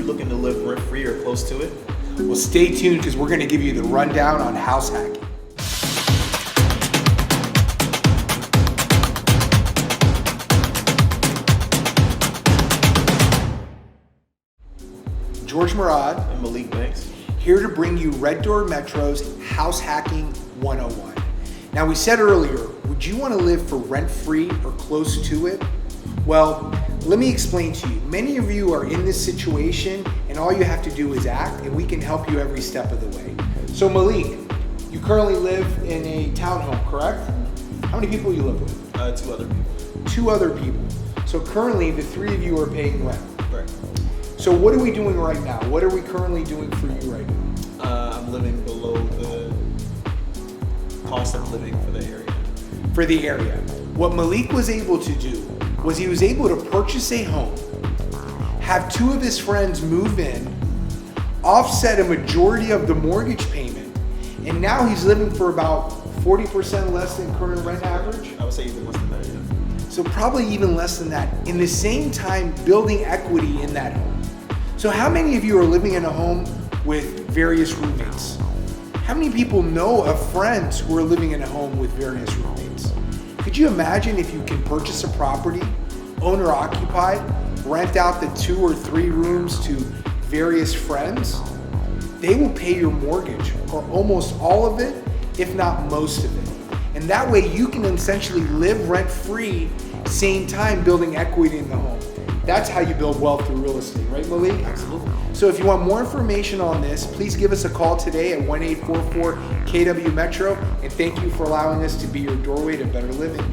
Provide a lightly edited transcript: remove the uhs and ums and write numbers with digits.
looking to live rent-free or close to it? Well, stay tuned because we're going to give you the rundown on house hacking. George Murad And Malik Banks. here to bring you Red Door Metro's House Hacking 101. Now, we said earlier, would you want to live for rent-free or close to it? Well, let me explain to you. Many of you are in this situation and all you have to do is act and we can help you every step of the way. So Malik, you currently live in a townhome, correct? How many people you live with? 2 other people. 2 other people. So currently the 3 of you are paying rent. Right. So what are we doing right now? What are we currently doing for you right now? I'm living below the cost of living for the area. For the area. What Malik was able to do was he was able to purchase a home, have 2 of his friends move in, offset a majority of the mortgage payment, and now he's living for about 40% less than current rent average. I would say even less than that, yeah. So probably even less than that. In the same time, building equity in that home. So how many of you are living in a home with various roommates? How many people know of friends who are living in a home with various roommates? Could you imagine if you can purchase a property, owner occupied, rent out the 2 or 3 rooms to various friends? They will pay your mortgage, or almost all of it, if not most of it. And that way you can essentially live rent-free, same time building equity in the home. That's how you build wealth through real estate, right, Malik? Absolutely. So if you want more information on this, please give us a call today at 1-844-KW-METRO, and thank you for allowing us to be your doorway to better living.